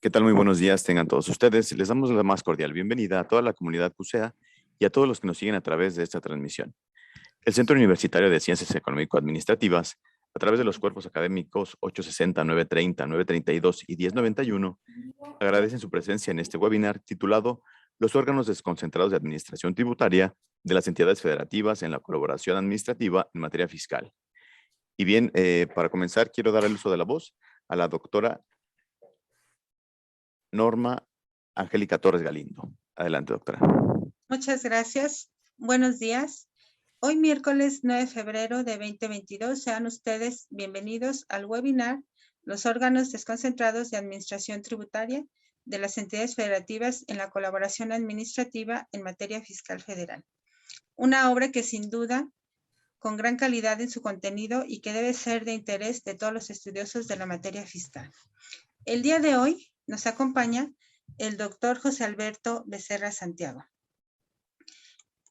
¿Qué tal? Muy buenos días tengan todos ustedes. Les damos la más cordial bienvenida a toda la comunidad CUSEA y a todos los que nos siguen a través de esta transmisión. El Centro Universitario de Ciencias Económico-Administrativas, a través de los cuerpos académicos 860, 930, 932 y 1091, agradecen su presencia en este webinar titulado Los órganos desconcentrados de administración tributaria de las entidades federativas en la colaboración administrativa en materia fiscal. Y bien, para comenzar, quiero dar el uso de la voz a la doctora Norma Angélica Torres Galindo. Adelante, doctora. Muchas gracias. Buenos días. Hoy miércoles 9 de febrero de 2022, sean ustedes bienvenidos al webinar Los órganos desconcentrados de administración tributaria de las entidades federativas en la colaboración administrativa en materia fiscal federal. Una obra que sin duda con gran calidad en su contenido y que debe ser de interés de todos los estudiosos de la materia fiscal. El día de hoy nos acompaña el doctor José Alberto Becerra Santiago.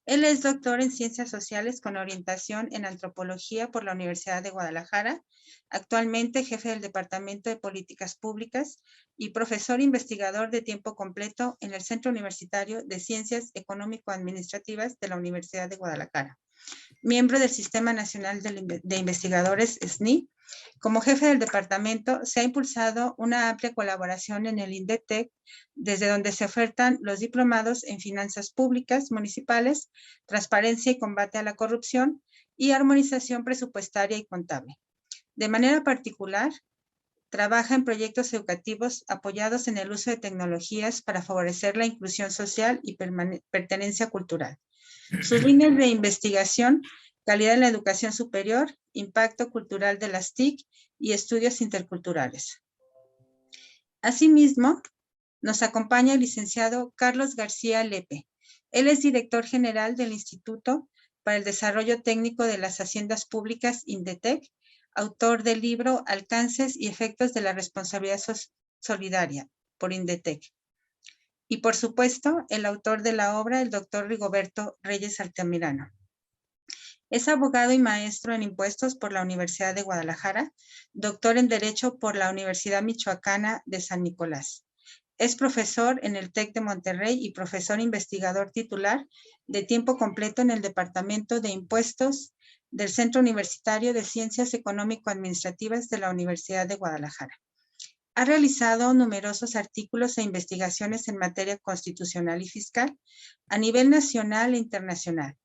Él es doctor en Ciencias Sociales con orientación en Antropología por la Universidad de Guadalajara, actualmente jefe del Departamento de Políticas Públicas y profesor investigador de tiempo completo en el Centro Universitario de Ciencias Económico-Administrativas de la Universidad de Guadalajara. Miembro del Sistema Nacional de Investigadores, SNI. Como jefe del departamento, se ha impulsado una amplia colaboración en el INDETEC, desde donde se ofertan los diplomados en finanzas públicas municipales, transparencia y combate a la corrupción y armonización presupuestaria y contable. De manera particular, trabaja en proyectos educativos apoyados en el uso de tecnologías para favorecer la inclusión social y pertenencia cultural. Sus líneas de investigación: calidad en la educación superior, impacto cultural de las TIC y estudios interculturales. Asimismo, nos acompaña el licenciado Carlos García Lepe. Él es director general del Instituto para el Desarrollo Técnico de las Haciendas Públicas, INDETEC, autor del libro Alcances y efectos de la responsabilidad solidaria, por INDETEC. Y por supuesto, el autor de la obra, el doctor Rigoberto Reyes Altamirano. Es abogado y maestro en impuestos por la Universidad de Guadalajara, doctor en Derecho por la Universidad Michoacana de San Nicolás. Es profesor en el TEC de Monterrey y profesor investigador titular de tiempo completo en el Departamento de Impuestos del Centro Universitario de Ciencias Económico-Administrativas de la Universidad de Guadalajara. Ha realizado numerosos artículos e investigaciones en materia constitucional y fiscal a nivel nacional e internacional.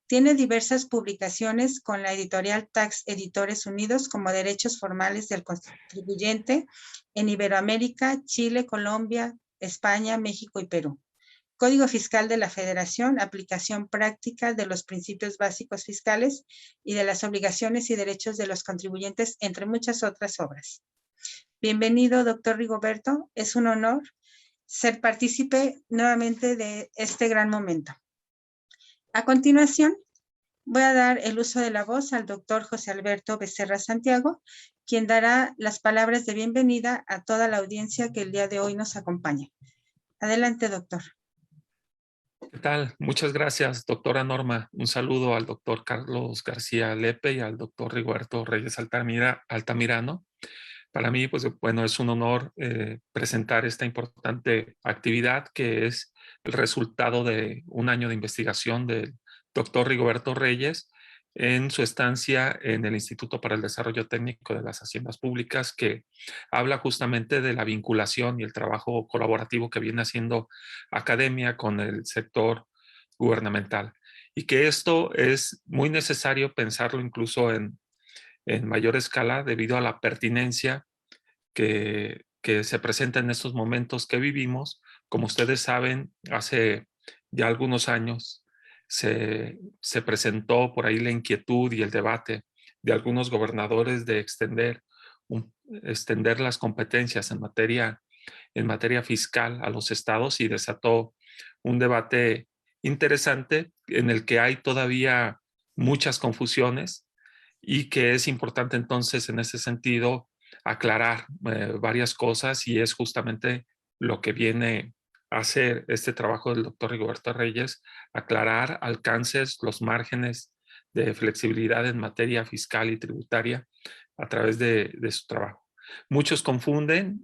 Tiene diversas publicaciones con la editorial Tax Editores Unidos como Derechos Formales del Contribuyente en Iberoamérica, Chile, Colombia, España, México y Perú. Código Fiscal de la Federación, aplicación práctica de los principios básicos fiscales y de las obligaciones y derechos de los contribuyentes, entre muchas otras obras. Bienvenido, doctor Rigoberto. Es un honor ser partícipe nuevamente de este gran momento. A continuación, voy a dar el uso de la voz al doctor José Alberto Becerra Santiago, quien dará las palabras de bienvenida a toda la audiencia que el día de hoy nos acompaña. Adelante, doctor. ¿Qué tal? Muchas gracias, doctora Norma. Un saludo al doctor Carlos García Lepe y al doctor Rigoberto Reyes Altamirano. Para mí, pues bueno, es un honor presentar esta importante actividad que es el resultado de un año de investigación del doctor Rigoberto Reyes en su estancia en el Instituto para el Desarrollo Técnico de las Haciendas Públicas, que habla justamente de la vinculación y el trabajo colaborativo que viene haciendo academia con el sector gubernamental. Y que esto es muy necesario pensarlo incluso en mayor escala debido a la pertinencia que se presenta en estos momentos que vivimos. Como ustedes saben, hace ya algunos años se presentó por ahí la inquietud y el debate de algunos gobernadores de extender las competencias en materia fiscal a los estados, y desató un debate interesante en el que hay todavía muchas confusiones y que es importante entonces en ese sentido aclarar varias cosas, y es justamente lo que viene a hacer este trabajo del doctor Rigoberto Reyes: aclarar alcances, los márgenes de flexibilidad en materia fiscal y tributaria a través de su trabajo. Muchos confunden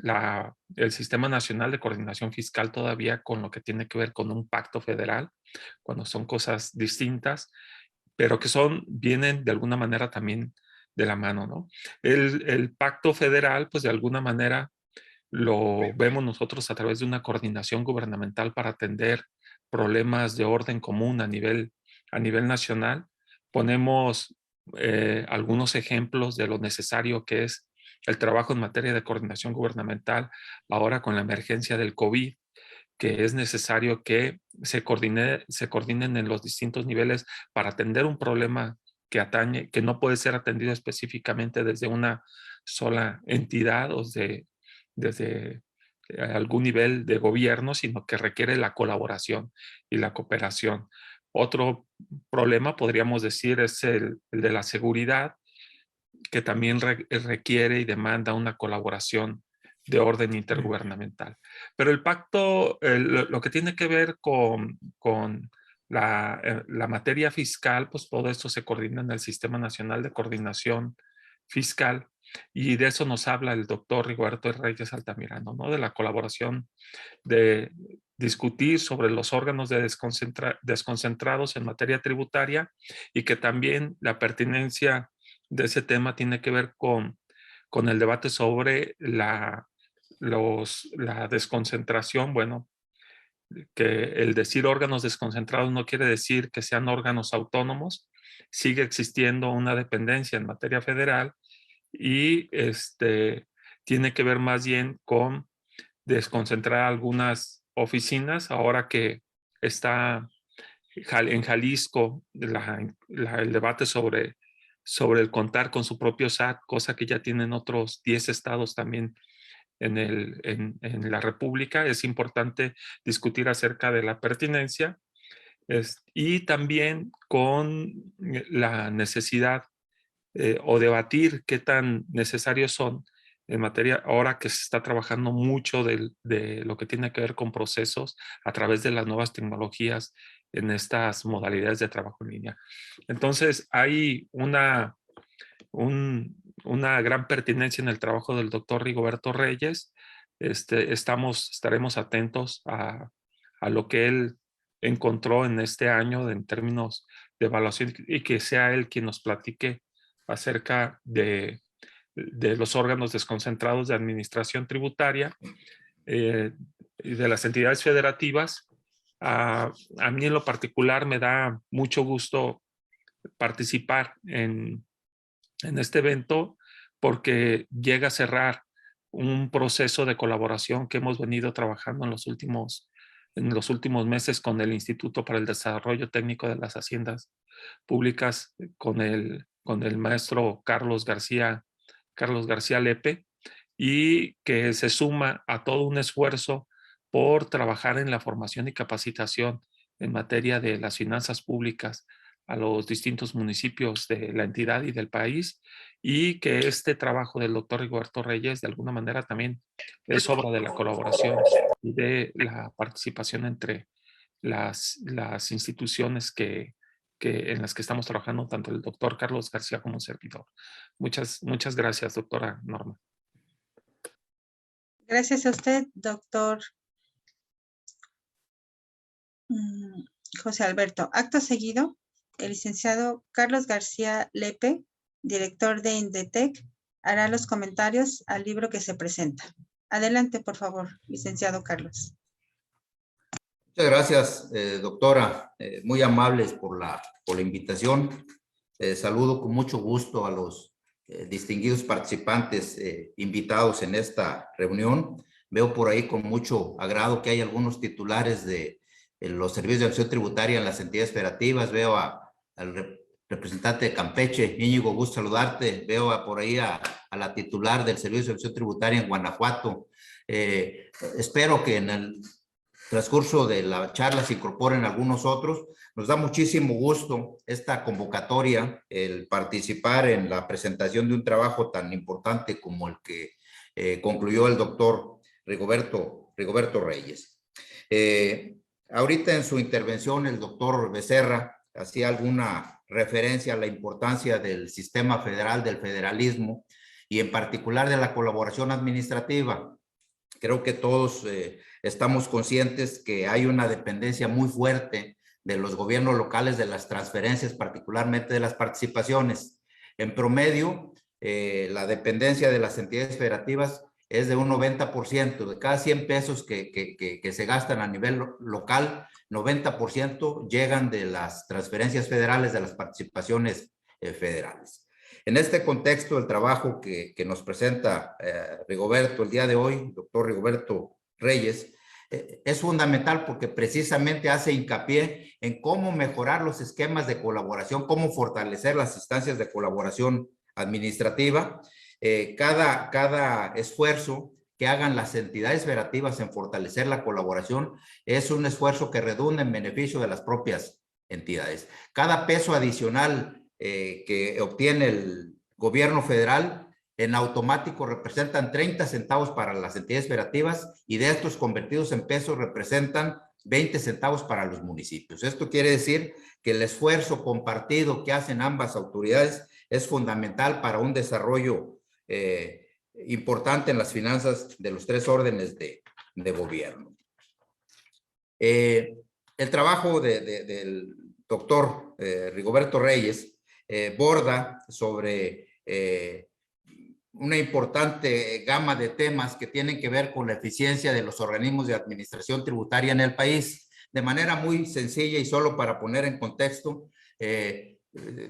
el Sistema Nacional de Coordinación Fiscal todavía con lo que tiene que ver con un pacto federal, cuando son cosas distintas, pero que vienen de alguna manera también de la mano, ¿no? El pacto federal, pues de alguna manera lo vemos nosotros a través de una coordinación gubernamental para atender problemas de orden común a nivel nacional. Ponemos algunos ejemplos de lo necesario que es el trabajo en materia de coordinación gubernamental ahora con la emergencia del COVID, que es necesario que se coordinen en los distintos niveles para atender un problema que atañe, que no puede ser atendido específicamente desde una sola entidad o desde algún nivel de gobierno, sino que requiere la colaboración y la cooperación. Otro problema, podríamos decir, es el de la seguridad, que también requiere y demanda una colaboración de orden intergubernamental. Pero el pacto, lo que tiene que ver con la materia fiscal, pues todo esto se coordina en el Sistema Nacional de Coordinación Fiscal, y de eso nos habla el doctor Rigoberto Reyes Altamirano, ¿no? De la colaboración, de discutir sobre los órganos desconcentrados en materia tributaria, y que también la pertinencia de ese tema tiene que ver con el debate sobre la desconcentración. Bueno, que el decir órganos desconcentrados no quiere decir que sean órganos autónomos. Sigue existiendo una dependencia en materia federal y tiene que ver más bien con desconcentrar algunas oficinas. Ahora que está en Jalisco el debate sobre el contar con su propio SAT, cosa que ya tienen otros 10 estados también en la República. Es importante discutir acerca de la pertinencia y también con la necesidad o debatir qué tan necesarios son en materia, ahora que se está trabajando mucho de lo que tiene que ver con procesos a través de las nuevas tecnologías en estas modalidades de trabajo en línea. Entonces, hay una gran pertinencia en el trabajo del doctor Rigoberto Reyes. Estaremos atentos a lo que él encontró en este año en términos de evaluación, y que sea él quien nos platique acerca de los órganos desconcentrados de administración tributaria y de las entidades federativas. A mí en lo particular me da mucho gusto participar en este evento, porque llega a cerrar un proceso de colaboración que hemos venido trabajando en los últimos meses con el Instituto para el Desarrollo Técnico de las Haciendas Públicas, con el maestro Carlos García Lepe, y que se suma a todo un esfuerzo por trabajar en la formación y capacitación en materia de las finanzas públicas a los distintos municipios de la entidad y del país, y que este trabajo del doctor Rigoberto Reyes de alguna manera también es obra de la colaboración y de la participación entre las instituciones en las que estamos trabajando, tanto el doctor Carlos García como un servidor. Muchas gracias, doctora Norma. Gracias a usted, doctor José Alberto. Acto seguido, el licenciado Carlos García Lepe, director de INDETEC, hará los comentarios al libro que se presenta. Adelante, por favor, licenciado Carlos. Muchas gracias, doctora. Muy amables por la invitación. Saludo con mucho gusto a los distinguidos participantes invitados en esta reunión. Veo por ahí con mucho agrado que hay algunos titulares de los servicios de acción tributaria en las entidades federativas. Veo al representante de Campeche, Íñigo, gusto saludarte. Veo por ahí a la titular del servicio de acción tributaria en Guanajuato. Espero que en el transcurso de la charla se incorporen algunos otros. Nos da muchísimo gusto esta convocatoria, el participar en la presentación de un trabajo tan importante como el que concluyó el doctor Rigoberto Reyes. Ahorita en su intervención el doctor Becerra hacía alguna referencia a la importancia del sistema federal, del federalismo, y en particular de la colaboración administrativa. Creo que todos estamos conscientes que hay una dependencia muy fuerte de los gobiernos locales de las transferencias, particularmente de las participaciones. En promedio, la dependencia de las entidades federativas es de un 90%. De cada 100 pesos que se gastan a nivel local, 90% llegan de las transferencias federales, de las participaciones federales. En este contexto, el trabajo que nos presenta Rigoberto el día de hoy, doctor Rigoberto Reyes, es fundamental porque precisamente hace hincapié en cómo mejorar los esquemas de colaboración, cómo fortalecer las instancias de colaboración administrativa. Cada esfuerzo que hagan las entidades federativas en fortalecer la colaboración es un esfuerzo que redunda en beneficio de las propias entidades. Cada peso adicional que obtiene el gobierno federal en automático representan 30 centavos para las entidades federativas y de estos convertidos en pesos representan 20 centavos para los municipios. Esto quiere decir que el esfuerzo compartido que hacen ambas autoridades es fundamental para un desarrollo importante en las finanzas de los tres órdenes de gobierno. El trabajo del doctor Rigoberto Reyes borda sobre una importante gama de temas que tienen que ver con la eficiencia de los organismos de administración tributaria en el país. De manera muy sencilla y solo para poner en contexto,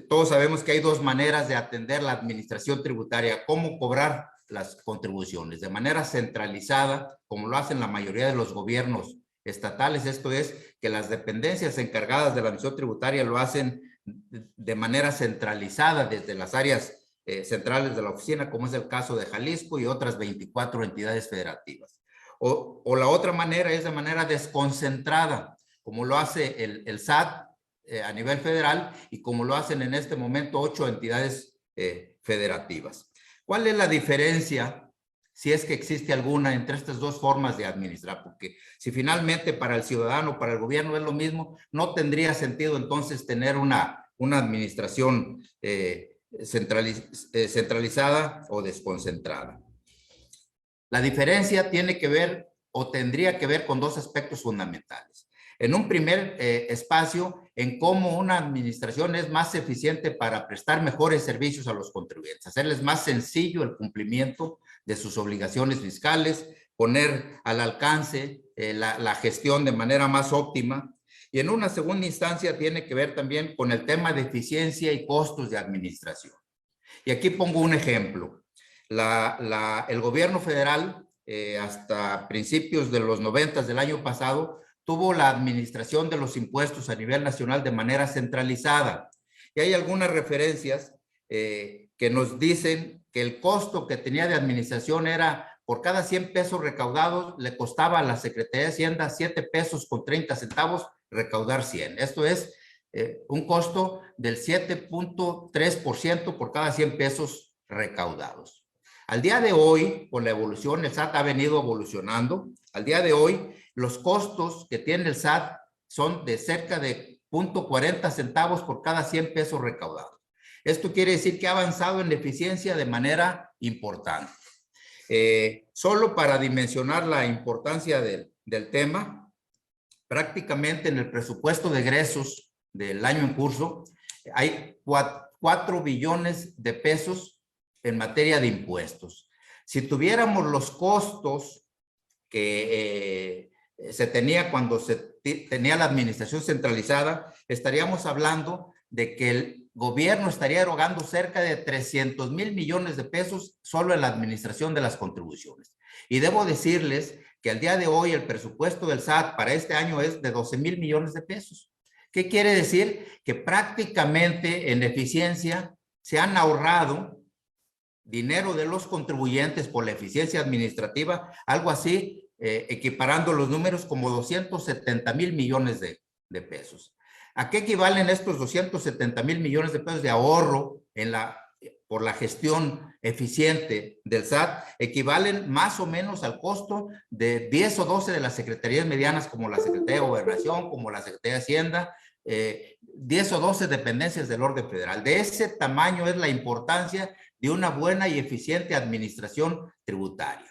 todos sabemos que hay dos maneras de atender la administración tributaria. Cómo cobrar las contribuciones de manera centralizada, como lo hacen la mayoría de los gobiernos estatales. Esto es, que las dependencias encargadas de la administración tributaria lo hacen de manera centralizada desde las áreas centrales de la oficina, como es el caso de Jalisco y otras 24 entidades federativas. O la otra manera es de manera desconcentrada, como lo hace el SAT a nivel federal y como lo hacen en este momento 8 entidades federativas. ¿Cuál es la diferencia, si es que existe alguna, entre estas dos formas de administrar? Porque si finalmente para el ciudadano, para el gobierno es lo mismo, no tendría sentido entonces tener una administración centralizada o desconcentrada. La diferencia tiene que ver o tendría que ver con dos aspectos fundamentales. En un primer espacio, en cómo una administración es más eficiente para prestar mejores servicios a los contribuyentes, hacerles más sencillo el cumplimiento de sus obligaciones fiscales, poner al alcance la gestión de manera más óptima. Y en una segunda instancia tiene que ver también con el tema de eficiencia y costos de administración. Y aquí pongo un ejemplo. El gobierno federal, hasta principios de los 90 del año pasado, tuvo la administración de los impuestos a nivel nacional de manera centralizada. Y hay algunas referencias que nos dicen que el costo que tenía de administración era, por cada 100 pesos recaudados, le costaba a la Secretaría de Hacienda 7 pesos con 30 centavos recaudar 100. Esto es un costo del 7.3% por cada 100 pesos recaudados. Al día de hoy, con la evolución, el SAT ha venido evolucionando. Al día de hoy, los costos que tiene el SAT son de cerca de 0.40 centavos por cada 100 pesos recaudados. Esto quiere decir que ha avanzado en la eficiencia de manera importante. Solo para dimensionar la importancia del tema, prácticamente en el presupuesto de egresos del año en curso hay 4 billones de pesos en materia de impuestos. Si tuviéramos los costos que se tenía cuando se tenía la administración centralizada, estaríamos hablando de que el gobierno estaría erogando cerca de 300,000 millones de pesos solo en la administración de las contribuciones. Y debo decirles que al día de hoy el presupuesto del SAT para este año es de 12,000 millones de pesos. ¿Qué quiere decir? Que prácticamente en eficiencia se han ahorrado dinero de los contribuyentes por la eficiencia administrativa, algo así, equiparando los números como 270,000 millones de pesos. ¿A qué equivalen estos 270,000 millones de pesos de ahorro por la gestión eficiente del SAT? Equivalen más o menos al costo de 10 o 12 de las secretarías medianas, como la Secretaría de Gobernación, como la Secretaría de Hacienda, 10 o 12 dependencias del orden federal. De ese tamaño es la importancia de una buena y eficiente administración tributaria.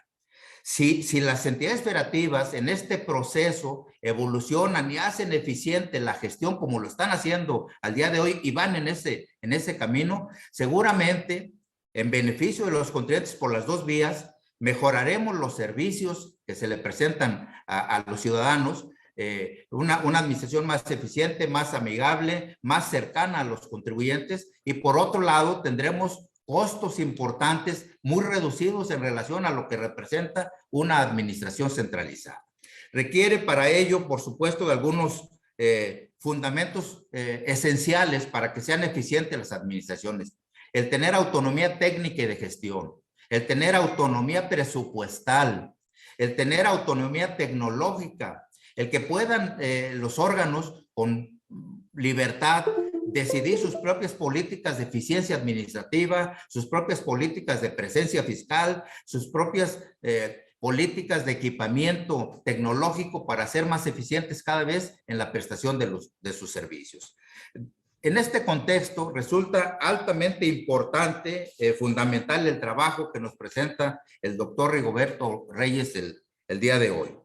Si las entidades federativas en este proceso evolucionan y hacen eficiente la gestión como lo están haciendo al día de hoy y van en ese camino, seguramente en beneficio de los contribuyentes por las dos vías, mejoraremos los servicios que se le presentan a los ciudadanos, una administración más eficiente, más amigable, más cercana a los contribuyentes, y por otro lado tendremos costos importantes muy reducidos en relación a lo que representa una administración centralizada. Requiere para ello, por supuesto, de algunos fundamentos esenciales para que sean eficientes las administraciones. El tener autonomía técnica y de gestión, el tener autonomía presupuestal, el tener autonomía tecnológica, el que puedan los órganos con libertad decidir sus propias políticas de eficiencia administrativa, sus propias políticas de presencia fiscal, sus propias políticas de equipamiento tecnológico para ser más eficientes cada vez en la prestación de sus servicios. En este contexto resulta altamente importante, fundamental el trabajo que nos presenta el doctor Rigoberto Reyes el día de hoy.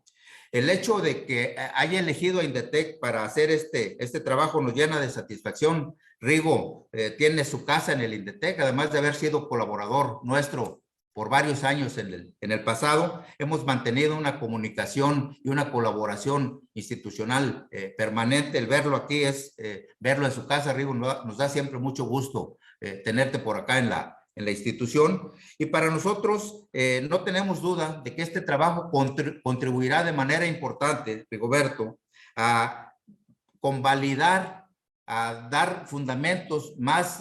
El hecho de que haya elegido a Indetec para hacer este trabajo nos llena de satisfacción. Rigo tiene su casa en el Indetec, además de haber sido colaborador nuestro por varios años en el pasado. Hemos mantenido una comunicación y una colaboración institucional permanente. El verlo aquí es verlo en su casa. Rigo, nos da siempre mucho gusto tenerte por acá en la institución, y para nosotros no tenemos duda de que este trabajo contribuirá de manera importante, Rigoberto, a convalidar, a dar fundamentos más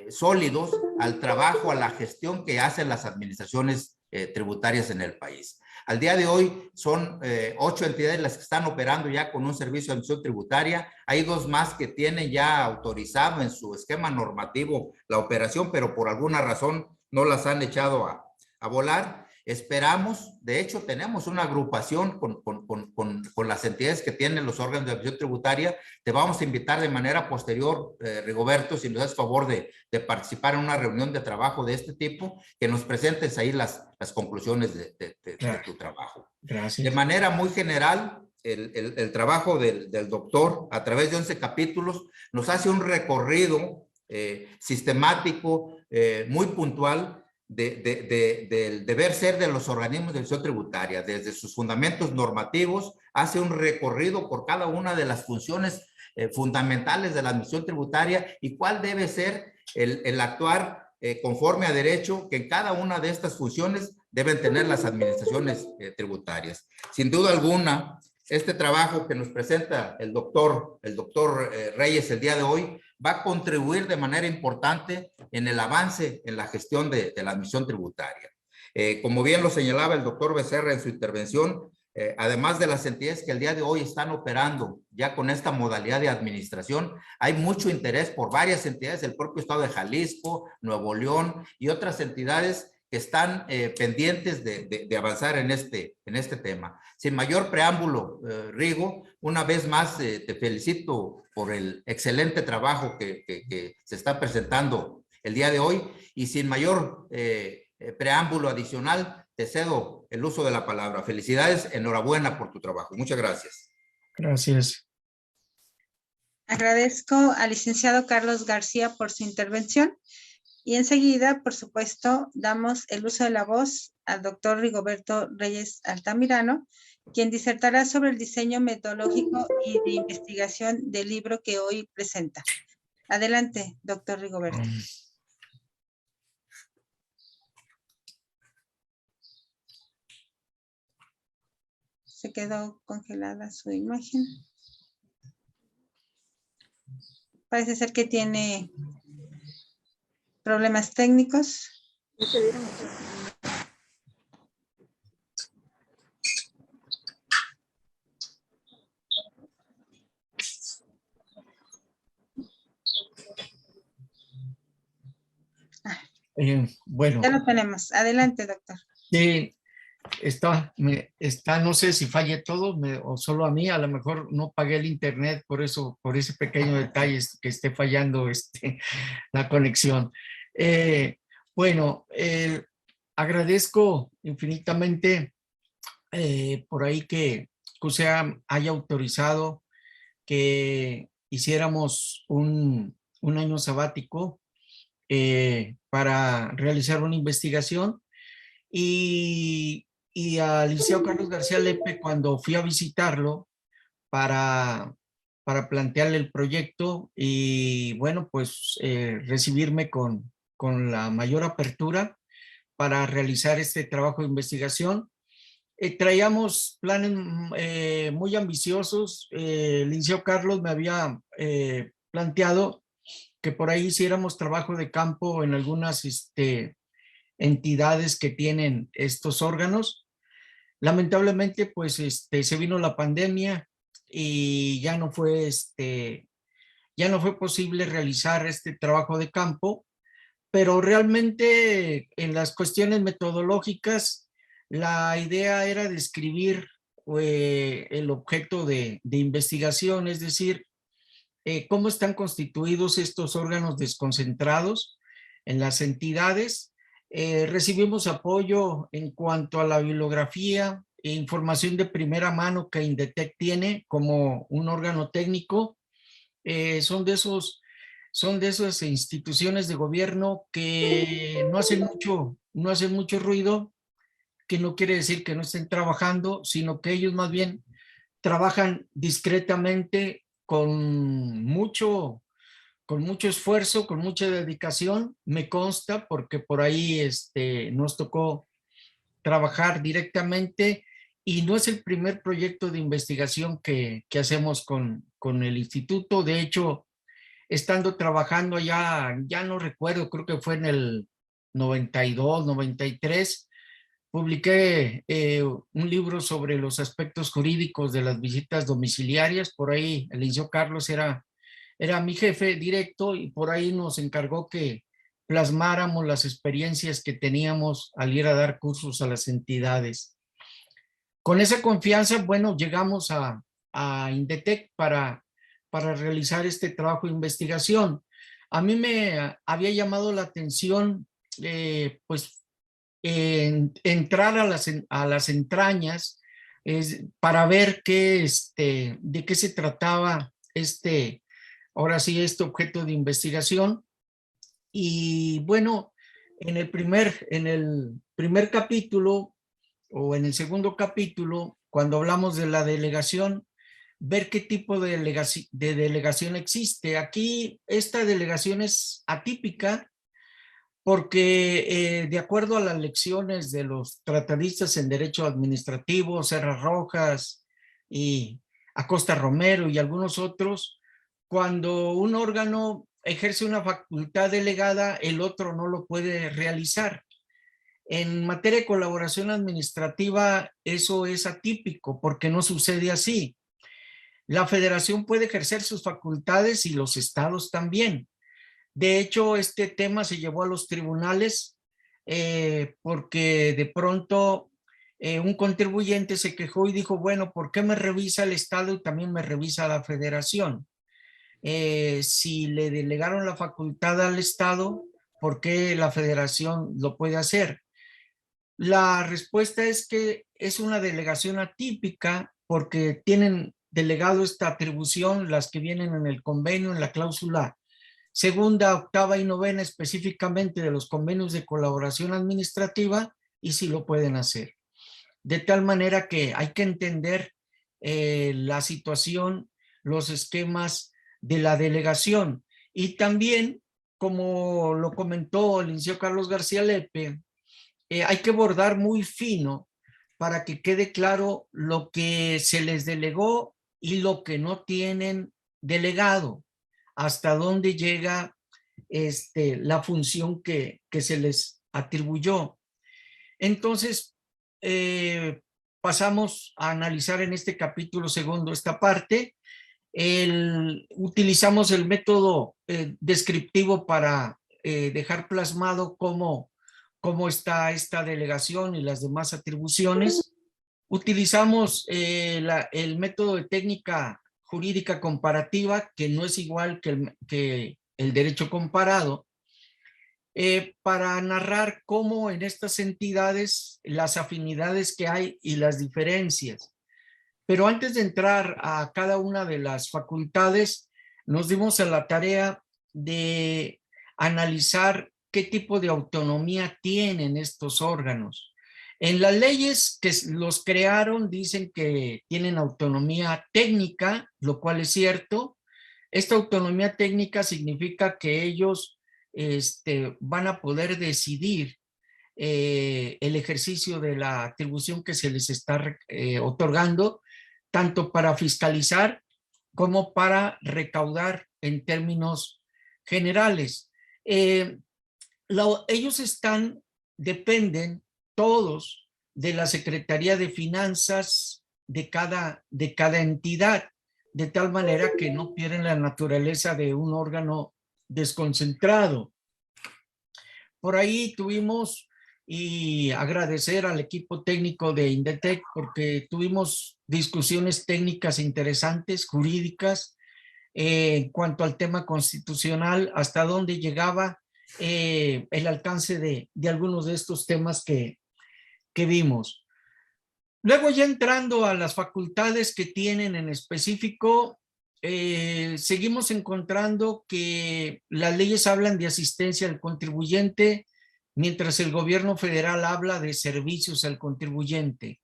sólidos al trabajo, a la gestión que hacen las administraciones tributarias en el país. Al día de hoy son 8 entidades las que están operando ya con un servicio de administración tributaria. Hay 2 más que tienen ya autorizado en su esquema normativo la operación, pero por alguna razón no las han echado a volar. Esperamos, de hecho tenemos una agrupación con las entidades que tienen los órganos de administración tributaria. Te vamos a invitar de manera posterior, Rigoberto, si nos das favor de participar en una reunión de trabajo de este tipo, que nos presentes ahí las conclusiones de tu trabajo. Gracias. De manera muy general, el trabajo del doctor, a través de 11 capítulos, nos hace un recorrido sistemático, muy puntual, del deber ser de los organismos de administración tributaria. Desde sus fundamentos normativos, hace un recorrido por cada una de las funciones fundamentales de la administración tributaria y cuál debe ser el actuar conforme a derecho que en cada una de estas funciones deben tener las administraciones tributarias. Sin duda alguna, este trabajo que nos presenta el doctor Reyes el día de hoy va a contribuir de manera importante en el avance en la gestión de la administración tributaria. Como bien lo señalaba el doctor Becerra en su intervención, además de las entidades que el día de hoy están operando ya con esta modalidad de administración, hay mucho interés por varias entidades del propio estado de Jalisco, Nuevo León y otras entidades que están pendientes de avanzar en este tema. Sin mayor preámbulo, Rigo, una vez más te felicito por el excelente trabajo que se está presentando el día de hoy, y sin mayor preámbulo adicional, te cedo el uso de la palabra. Felicidades, enhorabuena por tu trabajo. Muchas gracias. Gracias. Agradezco al licenciado Carlos García por su intervención. Y enseguida, por supuesto, damos el uso de la voz al doctor Rigoberto Reyes Altamirano, quien disertará sobre el diseño metodológico y de investigación del libro que hoy presenta. Adelante, doctor Rigoberto. Se quedó congelada su imagen. Parece ser que tiene problemas técnicos. Bueno. Ya lo tenemos. Adelante, doctor. No sé si falle todo o solo a mí, a lo mejor no pagué el internet, por ese pequeño detalle que esté fallando la conexión. Bueno, agradezco infinitamente por ahí que CUSEA haya autorizado que hiciéramos un año sabático para realizar una investigación y al licenciado Carlos García Lepe, cuando fui a visitarlo para, para plantearle el proyecto y bueno, pues recibirme con la mayor apertura para realizar este trabajo de investigación. Traíamos planes muy ambiciosos. El licenciado Carlos me había planteado que por ahí hiciéramos trabajo de campo en algunas entidades que tienen estos órganos. Lamentablemente, pues se vino la pandemia y ya no fue posible realizar este trabajo de campo, pero realmente en las cuestiones metodológicas, la idea era describir el objeto de investigación, es decir, cómo están constituidos estos órganos desconcentrados en las entidades. Recibimos apoyo en cuanto a la bibliografía e información de primera mano que INDETEC tiene como un órgano técnico. Son de esas instituciones de gobierno que no hacen mucho ruido, que no quiere decir que no estén trabajando, sino que ellos más bien trabajan discretamente con mucho esfuerzo, con mucha dedicación. Me consta porque por ahí nos tocó trabajar directamente y no es el primer proyecto de investigación que hacemos con el instituto. De hecho, estando trabajando allá, ya no recuerdo, creo que fue en el 92, 93, publiqué un libro sobre los aspectos jurídicos de las visitas domiciliarias. Por ahí el licenciado Carlos era mi jefe directo y por ahí nos encargó que plasmáramos las experiencias que teníamos al ir a dar cursos a las entidades. Con esa confianza, bueno, llegamos a INDETEC para realizar este trabajo de investigación. A mí me había llamado la atención, pues, entrar a las entrañas para ver de qué se trataba ahora sí, este objeto de investigación. Y bueno, en el primer capítulo o en el segundo capítulo, cuando hablamos de la delegación, ver qué tipo de delegación existe. Aquí esta delegación es atípica porque de acuerdo a las lecciones de los tratadistas en derecho administrativo, Serra Rojas y Acosta Romero y algunos otros, cuando un órgano ejerce una facultad delegada, el otro no lo puede realizar. En materia de colaboración administrativa, eso es atípico porque no sucede así. La federación puede ejercer sus facultades y los estados también. De hecho, este tema se llevó a los tribunales porque de pronto un contribuyente se quejó y dijo, bueno, ¿por qué me revisa el estado y también me revisa la federación? Si le delegaron la facultad al estado, ¿por qué la federación lo puede hacer? La respuesta es que es una delegación atípica porque tienen delegado esta atribución las que vienen en el convenio, en la cláusula segunda, octava y novena específicamente de los convenios de colaboración administrativa, y sí lo pueden hacer. De tal manera que hay que entender la situación, los esquemas de la delegación. Y también, como lo comentó el licenciado Carlos García Lepe, hay que bordar muy fino para que quede claro lo que se les delegó y lo que no tienen delegado, hasta dónde llega la función que se les atribuyó. Entonces, pasamos a analizar en este capítulo segundo esta parte. Utilizamos el método descriptivo para dejar plasmado cómo está esta delegación y las demás atribuciones. Utilizamos el método de técnica jurídica comparativa, que no es igual que el derecho comparado. para narrar cómo en estas entidades las afinidades que hay y las diferencias. Pero antes de entrar a cada una de las facultades, nos dimos a la tarea de analizar qué tipo de autonomía tienen estos órganos. En las leyes que los crearon dicen que tienen autonomía técnica, lo cual es cierto. Esta autonomía técnica significa que ellos van a poder decidir el ejercicio de la atribución que se les está otorgando, tanto para fiscalizar como para recaudar en términos generales. Ellos dependen todos de la Secretaría de Finanzas de cada entidad, de tal manera que no pierden la naturaleza de un órgano desconcentrado. Por ahí tuvimos, y agradecer al equipo técnico de INDETEC, porque tuvimos discusiones técnicas interesantes, jurídicas, en cuanto al tema constitucional, hasta dónde llegaba el alcance de algunos de estos temas que vimos. Luego, ya entrando a las facultades que tienen en específico, seguimos encontrando que las leyes hablan de asistencia al contribuyente, mientras el gobierno federal habla de servicios al contribuyente.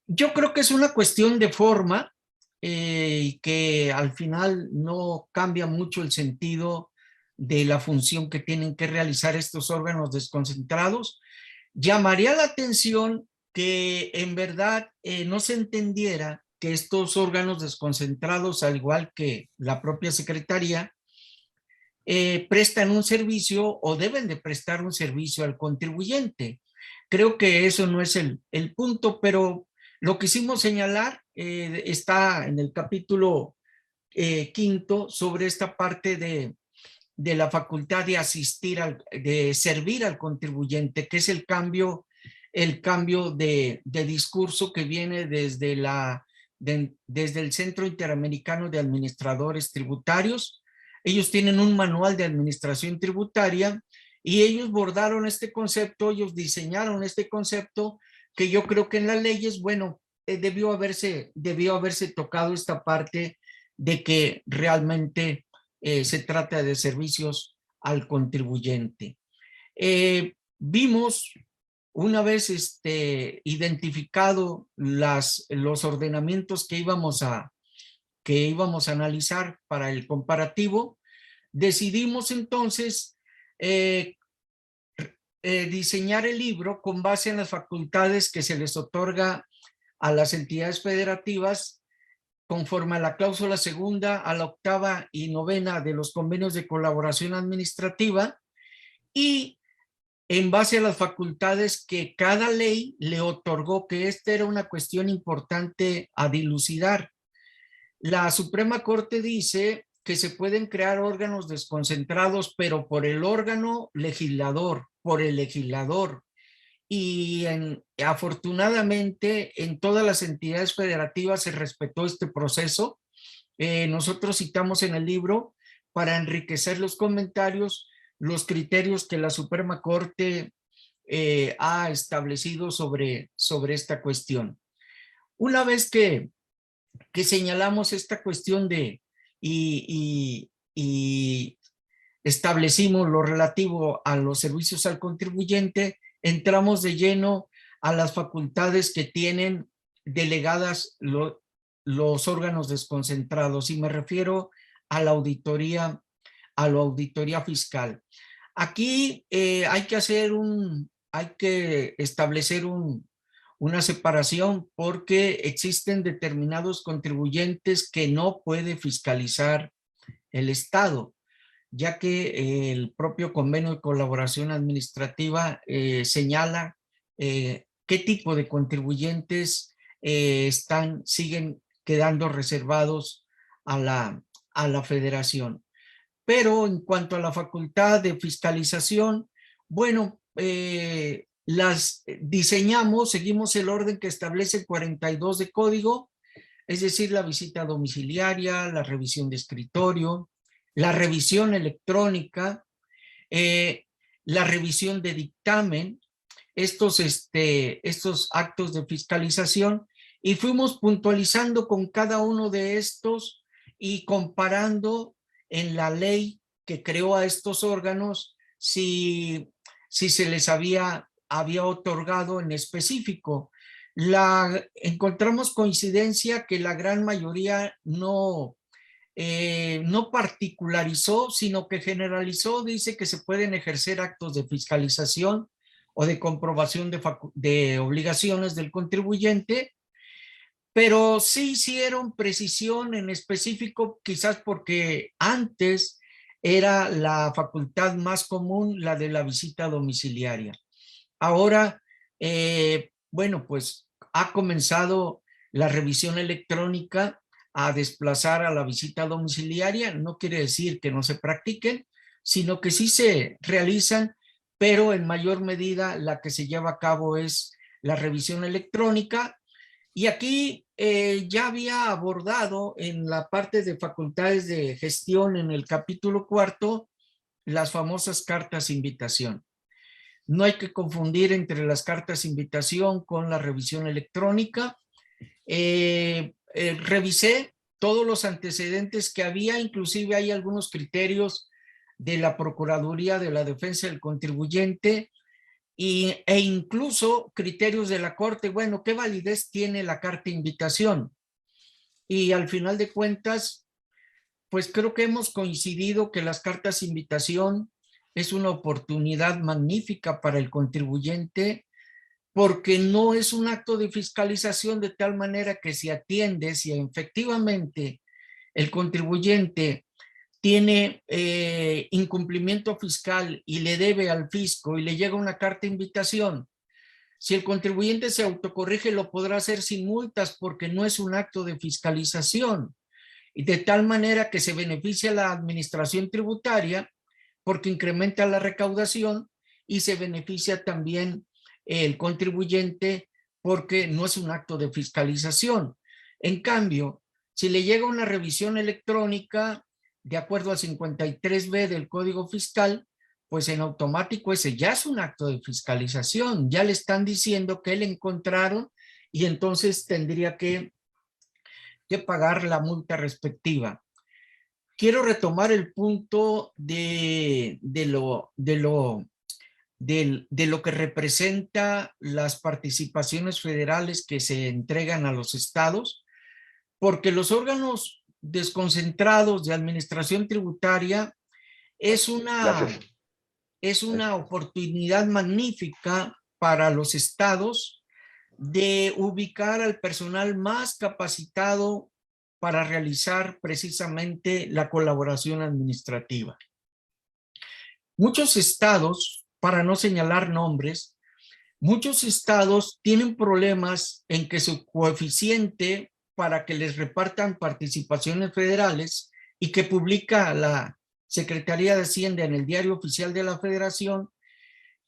Yo creo que es una cuestión de forma y que al final no cambia mucho el sentido de la función que tienen que realizar estos órganos desconcentrados. Llamaría la atención que en verdad no se entendiera que estos órganos desconcentrados, al igual que la propia Secretaría, prestan un servicio o deben de prestar un servicio al contribuyente. Creo que eso no es el punto, pero lo que quisimos señalar está en el capítulo 5 sobre esta parte de la facultad de asistir, de servir al contribuyente, que es el cambio de discurso que viene desde el Centro Interamericano de Administradores Tributarios. Ellos tienen un manual de administración tributaria y ellos bordaron este concepto, ellos diseñaron este concepto que yo creo que en las leyes, bueno, debió haberse tocado esta parte de que realmente se trata de servicios al contribuyente. Vimos, una vez identificado los ordenamientos que íbamos a analizar para el comparativo, decidimos entonces diseñar el libro con base en las facultades que se les otorga a las entidades federativas conforme a la cláusula segunda, a la octava y novena de los convenios de colaboración administrativa, y en base a las facultades que cada ley le otorgó, que esta era una cuestión importante a dilucidar. La Suprema Corte dice que se pueden crear órganos desconcentrados, pero por el órgano legislador, por el legislador. Y afortunadamente en todas las entidades federativas se respetó este proceso. Nosotros citamos en el libro, para enriquecer los comentarios, los criterios que la Suprema Corte ha establecido sobre esta cuestión. Una vez que señalamos esta cuestión y establecimos lo relativo a los servicios al contribuyente, entramos de lleno a las facultades que tienen delegadas los órganos desconcentrados, y me refiero a la auditoría fiscal. Aquí hay que establecer una separación, porque existen determinados contribuyentes que no puede fiscalizar el Estado, ya que el propio convenio de colaboración administrativa señala qué tipo de contribuyentes siguen quedando reservados a la federación. Pero en cuanto a la facultad de fiscalización, bueno, las diseñamos, seguimos el orden que establece el 42 de código, es decir, la visita domiciliaria, la revisión de escritorio, la revisión electrónica. la revisión de dictamen, estos actos de fiscalización, y fuimos puntualizando con cada uno de estos y comparando en la ley que creó a estos órganos si se les había otorgado en específico. Encontramos coincidencia que la gran mayoría no particularizó, sino que generalizó, dice que se pueden ejercer actos de fiscalización o de comprobación de obligaciones del contribuyente, pero sí hicieron precisión en específico, quizás porque antes era la facultad más común la de la visita domiciliaria. Ahora, bueno, pues ha comenzado la revisión electrónica a desplazar a la visita domiciliaria. No quiere decir que no se practiquen, sino que sí se realizan, pero en mayor medida la que se lleva a cabo es la revisión electrónica. Y aquí ya había abordado en la parte de facultades de gestión en el capítulo 4 las famosas cartas invitación. No hay que confundir entre las cartas invitación con la revisión electrónica. Revisé todos los antecedentes que había, inclusive hay algunos criterios de la Procuraduría de la Defensa del Contribuyente e incluso criterios de la Corte. Bueno, ¿qué validez tiene la carta invitación? Y al final de cuentas, pues creo que hemos coincidido que las cartas invitación es una oportunidad magnífica para el contribuyente, porque no es un acto de fiscalización, de tal manera que si atiende, si efectivamente el contribuyente tiene incumplimiento fiscal y le debe al fisco y le llega una carta de invitación, si el contribuyente se autocorrige, lo podrá hacer sin multas porque no es un acto de fiscalización, y de tal manera que se beneficia a la administración tributaria porque incrementa la recaudación, y se beneficia también el contribuyente porque no es un acto de fiscalización. En cambio, si le llega una revisión electrónica de acuerdo al 53B del Código Fiscal, pues en automático ese ya es un acto de fiscalización, ya le están diciendo que le encontraron y entonces tendría que pagar la multa respectiva. Quiero retomar el punto de lo que representa las participaciones federales que se entregan a los estados, porque los órganos desconcentrados de administración tributaria es una oportunidad magnífica para los estados de ubicar al personal más capacitado para realizar precisamente la colaboración administrativa. Muchos estados, para no señalar nombres, muchos estados tienen problemas en que su coeficiente para que les repartan participaciones federales y que publica la Secretaría de Hacienda en el Diario Oficial de la Federación,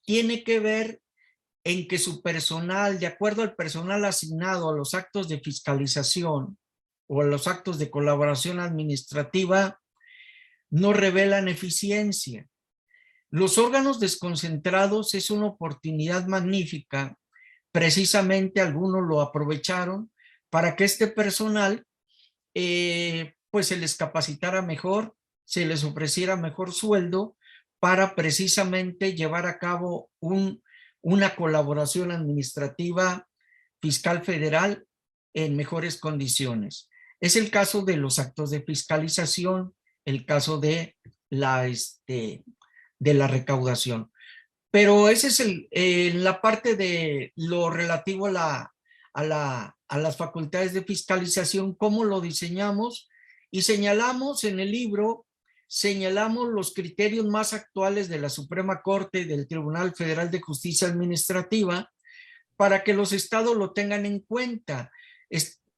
tiene que ver en que su personal, de acuerdo al personal asignado a los actos de fiscalización o a los actos de colaboración administrativa, no revelan eficiencia. Los órganos desconcentrados es una oportunidad magnífica, precisamente algunos lo aprovecharon para que este personal pues se les capacitara mejor, se les ofreciera mejor sueldo para precisamente llevar a cabo una colaboración administrativa fiscal federal en mejores condiciones. Es el caso de los actos de fiscalización, el caso de la recaudación. Pero ese es la parte de lo relativo a las facultades de fiscalización, cómo lo diseñamos, y señalamos en el libro, señalamos los criterios más actuales de la Suprema Corte y del Tribunal Federal de Justicia Administrativa para que los estados lo tengan en cuenta.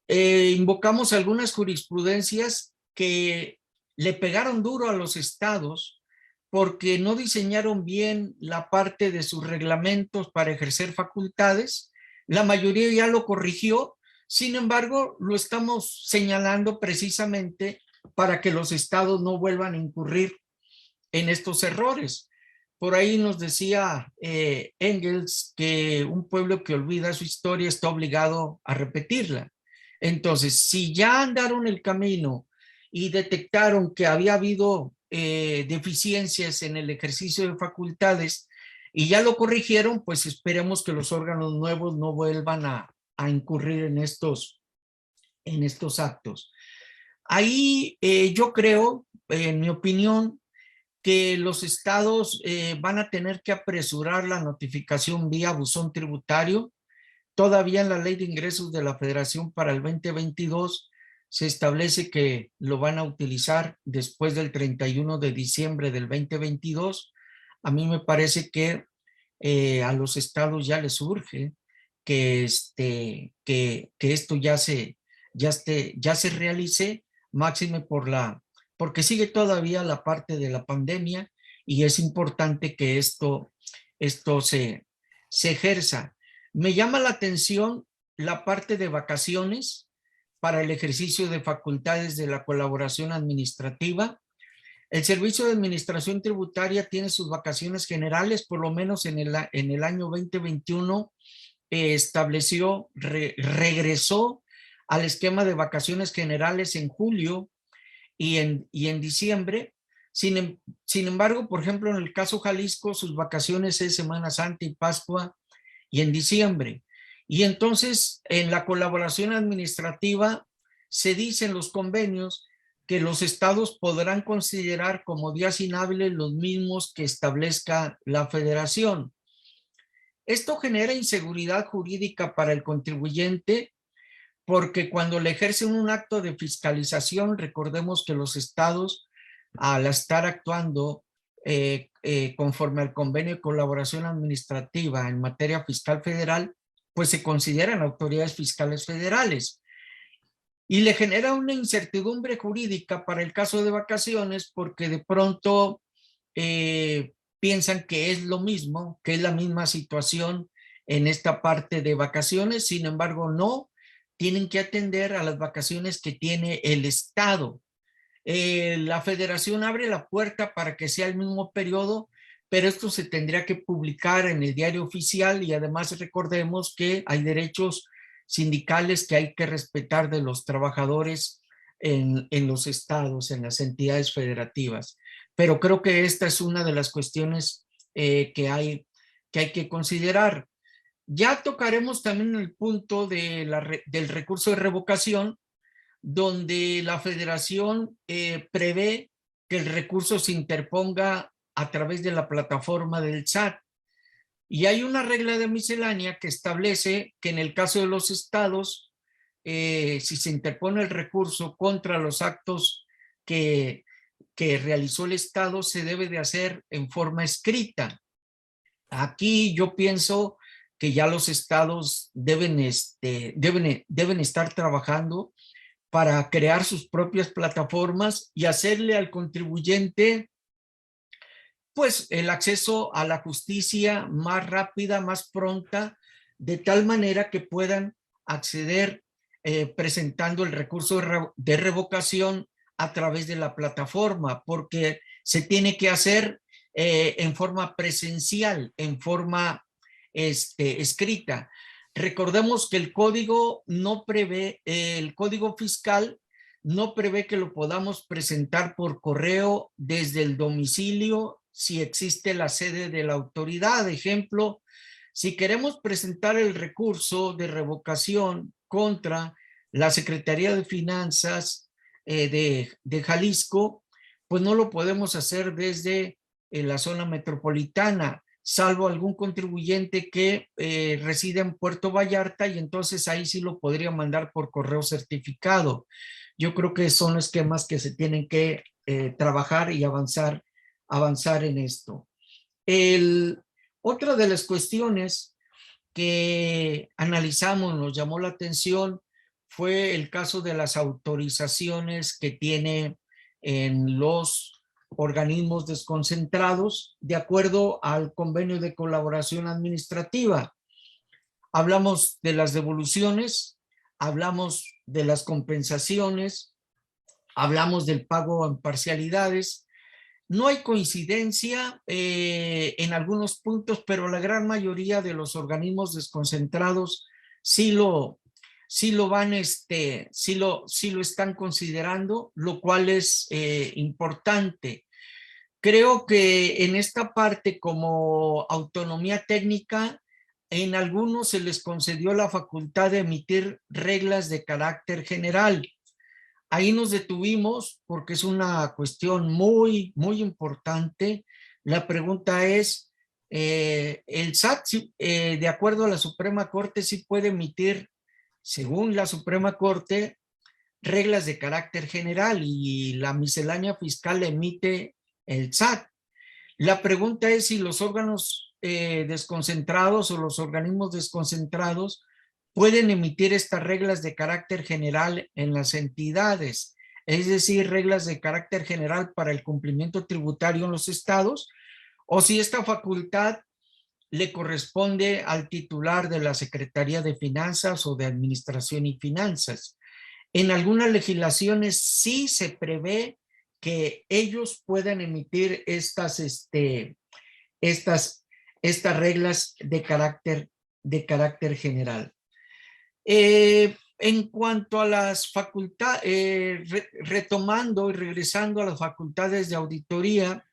Invocamos algunas jurisprudencias que le pegaron duro a los estados porque no diseñaron bien la parte de sus reglamentos para ejercer facultades. La mayoría ya lo corrigió, sin embargo, lo estamos señalando precisamente para que los estados no vuelvan a incurrir en estos errores. Por ahí nos decía Engels que un pueblo que olvida su historia está obligado a repetirla. Entonces, si ya andaron el camino y detectaron que había habido deficiencias en el ejercicio de facultades y ya lo corrigieron, pues esperemos que los órganos nuevos no vuelvan a incurrir en estos actos. Ahí yo creo, en mi opinión, que los estados van a tener que apresurar la notificación vía buzón tributario. Todavía en la Ley de Ingresos de la Federación para el 2022 se establece que lo van a utilizar después del 31 de diciembre del 2022. A mí me parece que a los estados ya les urge que esto ya se realice, máxime porque sigue todavía la parte de la pandemia y es importante que esto se ejerza. Me llama la atención la parte de vacaciones para el ejercicio de facultades de la colaboración administrativa. El Servicio de Administración Tributaria tiene sus vacaciones generales, por lo menos en el año 2021 regresó al esquema de vacaciones generales en julio y en diciembre. Sin embargo, por ejemplo, en el caso Jalisco, sus vacaciones es Semana Santa y Pascua y en diciembre. Y entonces, en la colaboración administrativa, se dice en los convenios que los estados podrán considerar como días inhábiles los mismos que establezca la federación. Esto genera inseguridad jurídica para el contribuyente porque cuando le ejercen un acto de fiscalización, recordemos que los estados, al estar actuando conforme al convenio de colaboración administrativa en materia fiscal federal, pues se consideran autoridades fiscales federales. Y le genera una incertidumbre jurídica para el caso de vacaciones porque de pronto piensan que es lo mismo, que es la misma situación en esta parte de vacaciones. Sin embargo, no, tienen que atender a las vacaciones que tiene el estado. La federación abre la puerta para que sea el mismo periodo, pero esto se tendría que publicar en el diario oficial y además recordemos que hay derechos sindicales que hay que respetar de los trabajadores en los estados, en las entidades federativas. Pero creo que esta es una de las cuestiones que hay que considerar. Ya tocaremos también el punto del recurso de revocación, donde la federación prevé que el recurso se interponga a través de la plataforma del SAT. Y hay una regla de miscelánea que establece que en el caso de los estados, si se interpone el recurso contra los actos que realizó el estado, se debe de hacer en forma escrita. Aquí yo pienso que ya los estados deben estar trabajando para crear sus propias plataformas y hacerle al contribuyente pues el acceso a la justicia más rápida, más pronta, de tal manera que puedan acceder presentando el recurso de revocación a través de la plataforma, porque se tiene que hacer en forma presencial, en forma escrita. Recordemos que el código no prevé, el código fiscal no prevé que lo podamos presentar por correo desde el domicilio si existe la sede de la autoridad. Ejemplo, si queremos presentar el recurso de revocación contra la Secretaría de Finanzas de Jalisco, pues no lo podemos hacer desde la zona metropolitana, salvo algún contribuyente que reside en Puerto Vallarta y entonces ahí sí lo podría mandar por correo certificado. Yo creo que son esquemas que se tienen que trabajar y avanzar en esto. Otra de las cuestiones que analizamos, nos llamó la atención, fue el caso de las autorizaciones que tiene en los organismos desconcentrados de acuerdo al convenio de colaboración administrativa. Hablamos de las devoluciones, hablamos de las compensaciones, hablamos del pago en parcialidades No hay coincidencia en algunos puntos, pero la gran mayoría de los organismos desconcentrados sí lo van, sí lo están considerando, lo cual es importante. Creo que en esta parte, como autonomía técnica, en algunos se les concedió la facultad de emitir reglas de carácter general. Ahí nos detuvimos porque es una cuestión muy, muy importante. La pregunta es, ¿el SAT, de acuerdo a la Suprema Corte, sí puede emitir, según la Suprema Corte, reglas de carácter general y la miscelánea fiscal emite el SAT? La pregunta es si los órganos desconcentrados o los organismos desconcentrados pueden emitir estas reglas de carácter general en las entidades, es decir, reglas de carácter general para el cumplimiento tributario en los estados, o si esta facultad le corresponde al titular de la Secretaría de Finanzas o de Administración y Finanzas. En algunas legislaciones sí se prevé que ellos puedan emitir estas reglas de carácter general. En cuanto a las facultades, retomando y regresando a las facultades de auditoría,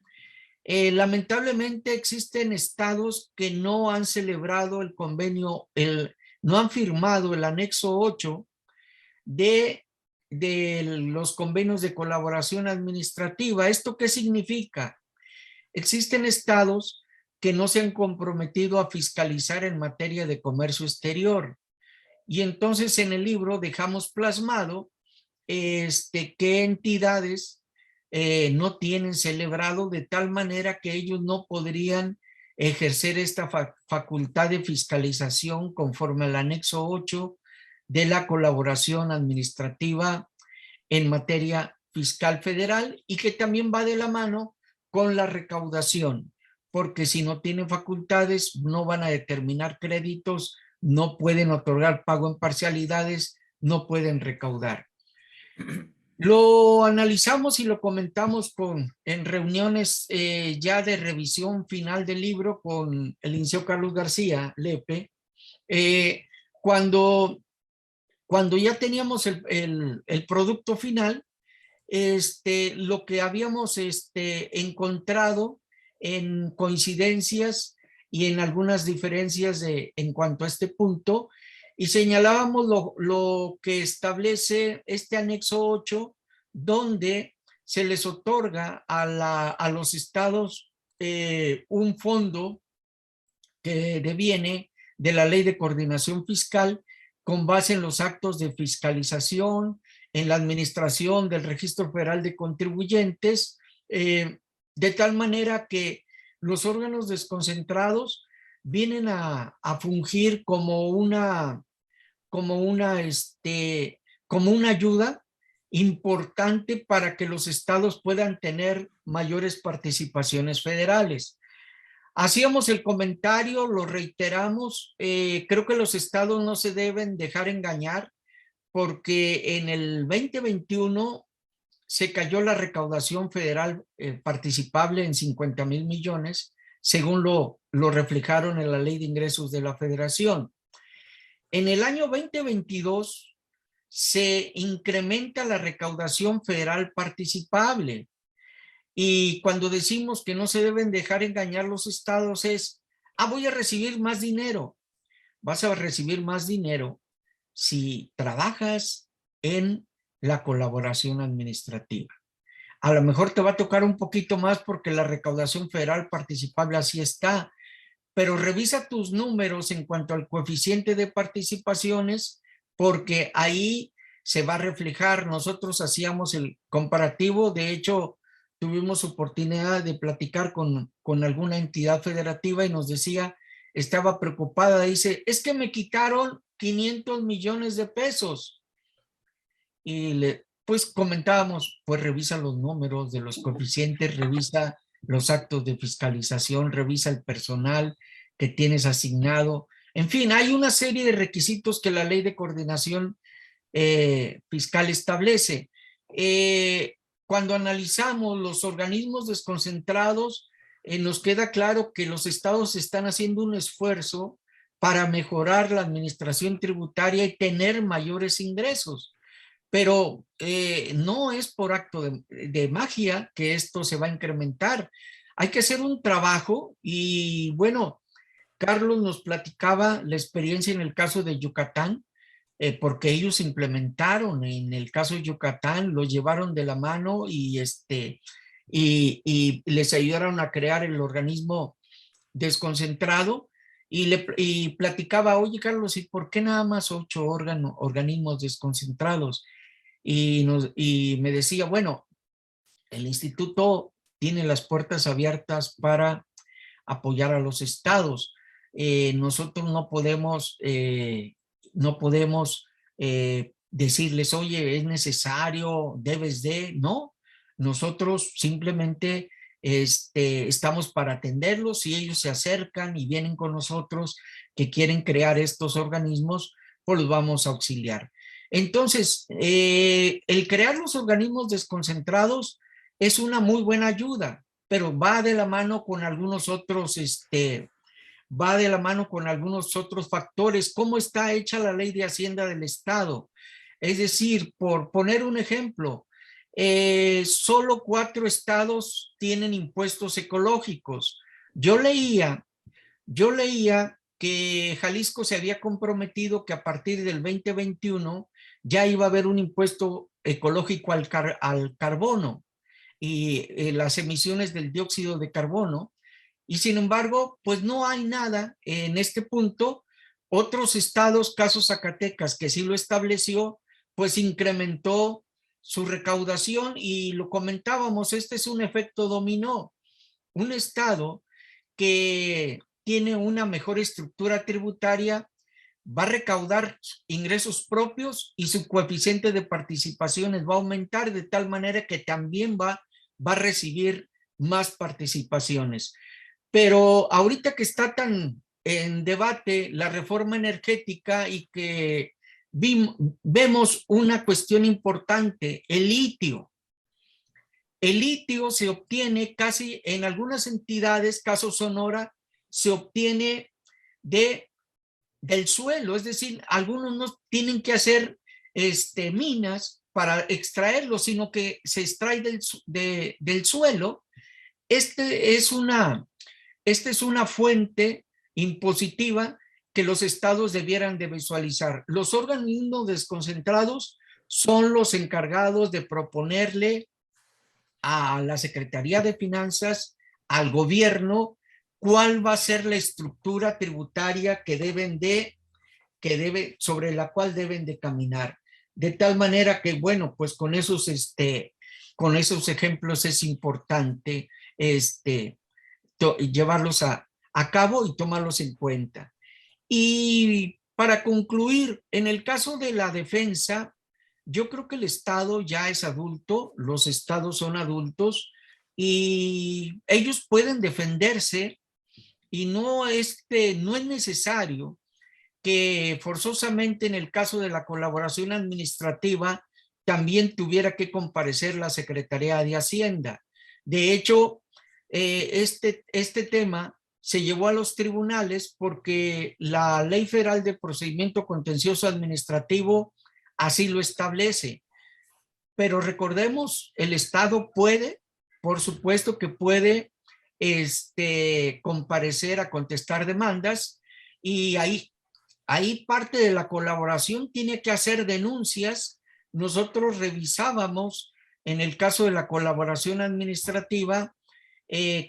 lamentablemente existen estados que no han celebrado el convenio, no han firmado el anexo 8 de los convenios de colaboración administrativa. ¿Esto qué significa? Existen estados que no se han comprometido a fiscalizar en materia de comercio exterior. Y entonces en el libro dejamos plasmado qué entidades no tienen celebrado, de tal manera que ellos no podrían ejercer esta facultad de fiscalización conforme al anexo 8 de la colaboración administrativa en materia fiscal federal, y que también va de la mano con la recaudación, porque si no tienen facultades no van a determinar créditos, no pueden otorgar pago en parcialidades, no pueden recaudar. Lo analizamos y lo comentamos en reuniones ya de revisión final del libro con el licenciado Carlos García Lepe, cuando ya teníamos el producto final, lo que habíamos encontrado en coincidencias y en algunas diferencias en cuanto a este punto, y señalábamos lo que establece este anexo 8, donde se les otorga a los estados un fondo que deviene de la Ley de Coordinación Fiscal con base en los actos de fiscalización, en la administración del Registro Federal de Contribuyentes, de tal manera que los órganos desconcentrados vienen a fungir como una ayuda importante para que los estados puedan tener mayores participaciones federales. Hacíamos el comentario, lo reiteramos, creo que los estados no se deben dejar engañar, porque en el 2021 se cayó la recaudación federal participable en 50,000 millones, según lo reflejaron en la Ley de Ingresos de la Federación. En el año 2022 se incrementa la recaudación federal participable. Y cuando decimos que no se deben dejar engañar los estados es, voy a recibir más dinero. Vas a recibir más dinero si trabajas en la colaboración administrativa. A lo mejor te va a tocar un poquito más porque la recaudación federal participable así está, pero revisa tus números en cuanto al coeficiente de participaciones, porque ahí se va a reflejar. Nosotros hacíamos el comparativo, de hecho tuvimos oportunidad de platicar con alguna entidad federativa y nos decía, estaba preocupada, dice, es que me quitaron 500 millones de pesos. Y pues comentábamos, pues revisa los números de los coeficientes, revisa los actos de fiscalización, revisa el personal que tienes asignado. En fin, hay una serie de requisitos que la Ley de Coordinación Fiscal establece. cuando analizamos los organismos desconcentrados, nos queda claro que los estados están haciendo un esfuerzo para mejorar la administración tributaria y tener mayores ingresos. Pero no es por acto de magia que esto se va a incrementar. Hay que hacer un trabajo y bueno, Carlos nos platicaba la experiencia en el caso de Yucatán, porque ellos implementaron en el caso de Yucatán, lo llevaron de la mano y les ayudaron a crear el organismo desconcentrado y platicaba, oye Carlos, ¿y por qué nada más 8 organismos desconcentrados? Y me decía, bueno, el instituto tiene las puertas abiertas para apoyar a los estados. Nosotros no podemos decirles, oye, es necesario, debes de, no. Nosotros simplemente estamos para atenderlos. Si ellos se acercan y vienen con nosotros que quieren crear estos organismos, pues los vamos a auxiliar. Entonces, el crear los organismos desconcentrados es una muy buena ayuda, pero va de la mano con algunos otros, factores. ¿Cómo está hecha la ley de Hacienda del Estado? Es decir, por poner un ejemplo, solo 4 estados tienen impuestos ecológicos. Yo leía que Jalisco se había comprometido que a partir del 2021 ya iba a haber un impuesto ecológico al carbono y las emisiones del dióxido de carbono, y sin embargo, pues no hay nada en este punto. Otros estados, caso Zacatecas, que sí lo estableció, pues incrementó su recaudación y lo comentábamos, este es un efecto dominó. Un estado que tiene una mejor estructura tributaria va a recaudar ingresos propios y su coeficiente de participaciones va a aumentar de tal manera que también va a recibir más participaciones. Pero ahorita que está tan en debate la reforma energética y que vemos una cuestión importante, el litio. El litio se obtiene casi en algunas entidades, caso Sonora, se obtiene del suelo, es decir, algunos no tienen que hacer minas para extraerlo, sino que se extrae del suelo. Esta es una fuente impositiva que los estados debieran de visualizar. Los organismos desconcentrados son los encargados de proponerle a la Secretaría de Finanzas, al gobierno, cuál va a ser la estructura tributaria sobre la cual deben de caminar. De tal manera que, bueno, pues con esos ejemplos es importante llevarlos a cabo y tomarlos en cuenta. Y para concluir, en el caso de la defensa, yo creo que el Estado ya es adulto, los estados son adultos y ellos pueden defenderse y no es necesario que forzosamente en el caso de la colaboración administrativa también tuviera que comparecer la Secretaría de Hacienda. De hecho, este tema se llevó a los tribunales porque la Ley Federal de Procedimiento Contencioso Administrativo así lo establece. Pero recordemos, el Estado puede, por supuesto que puede comparecer a contestar demandas y ahí parte de la colaboración tiene que hacer denuncias. Nosotros revisábamos en el caso de la colaboración administrativa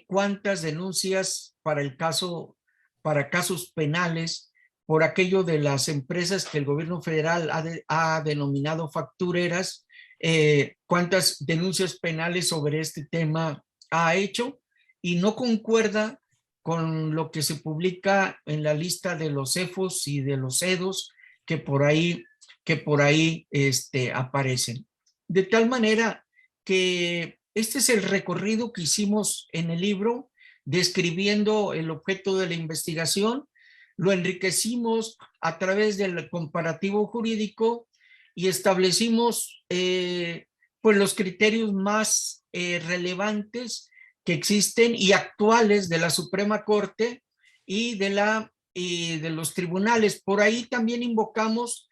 cuántas denuncias para casos penales por aquello de las empresas que el gobierno federal ha denominado factureras, cuántas denuncias penales sobre este tema ha hecho y no concuerda con lo que se publica en la lista de los CEFOS y de los CEDOS que por ahí aparecen. De tal manera que este es el recorrido que hicimos en el libro, describiendo el objeto de la investigación, lo enriquecimos a través del comparativo jurídico y establecimos pues los criterios más relevantes que existen y actuales de la Suprema Corte y de los tribunales. Por ahí también invocamos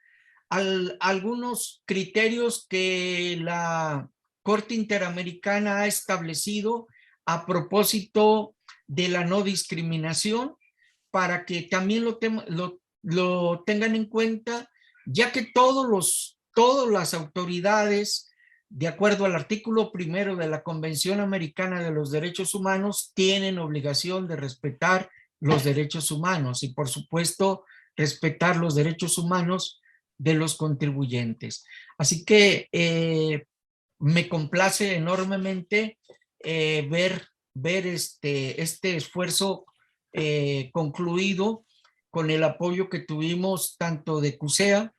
algunos criterios que la Corte Interamericana ha establecido a propósito de la no discriminación, para que también lo tengan en cuenta, ya que todas las autoridades, de acuerdo al artículo 1 de la Convención Americana de los Derechos Humanos, tienen obligación de respetar los derechos humanos y, por supuesto, respetar los derechos humanos de los contribuyentes. Así que me complace enormemente ver este esfuerzo concluido con el apoyo que tuvimos tanto de CUSEA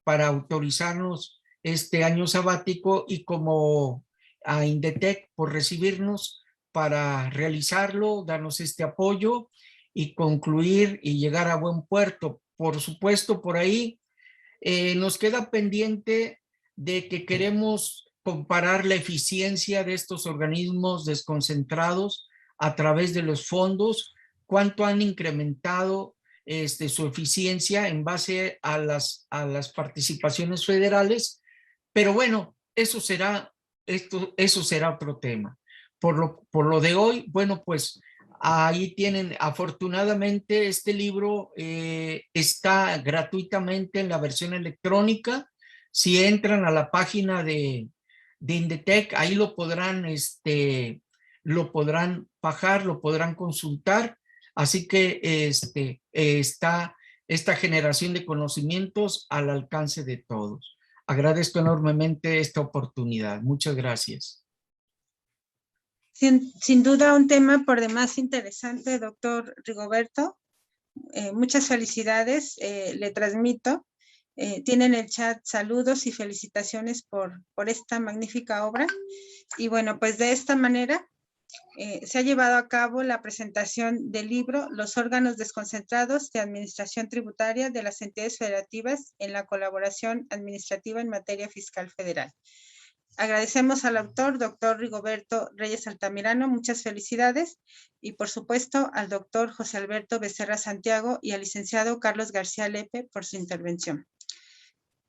para autorizarnos este año sabático y como a Indetec por recibirnos para realizarlo, darnos este apoyo y concluir y llegar a buen puerto. Por supuesto, por ahí nos queda pendiente de que queremos comparar la eficiencia de estos organismos desconcentrados a través de los fondos, cuánto han incrementado su eficiencia en base a las participaciones federales, pero bueno, eso será otro tema. Por lo de hoy, bueno, pues ahí tienen, afortunadamente este libro está gratuitamente en la versión electrónica. Si entran a la página de Indetec, ahí lo podrán bajar, lo podrán consultar. Así que está esta generación de conocimientos al alcance de todos. Agradezco enormemente esta oportunidad. Muchas gracias. Sin duda un tema por demás interesante, doctor Rigoberto. Muchas felicidades, le transmito. Tiene en el chat saludos y felicitaciones por esta magnífica obra. Y bueno, pues de esta manera se ha llevado a cabo la presentación del libro Los órganos desconcentrados de administración tributaria de las entidades federativas en la colaboración administrativa en materia fiscal federal. Agradecemos al autor, doctor Rigoberto Reyes Altamirano, muchas felicidades, y por supuesto al doctor José Alberto Becerra Santiago y al licenciado Carlos García Lepe por su intervención.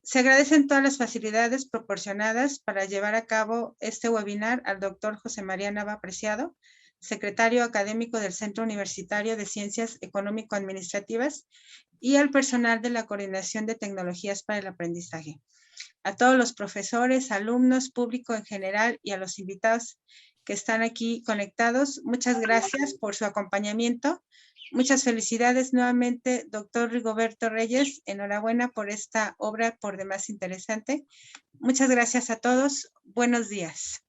Se agradecen todas las facilidades proporcionadas para llevar a cabo este webinar al doctor José María Nava Preciado, secretario académico del Centro Universitario de Ciencias Económico-Administrativas, y al personal de la Coordinación de Tecnologías para el Aprendizaje. A todos los profesores, alumnos, público en general y a los invitados que están aquí conectados, muchas gracias por su acompañamiento. Muchas felicidades nuevamente, doctor Rigoberto Reyes. Enhorabuena por esta obra por demás interesante. Muchas gracias a todos. Buenos días.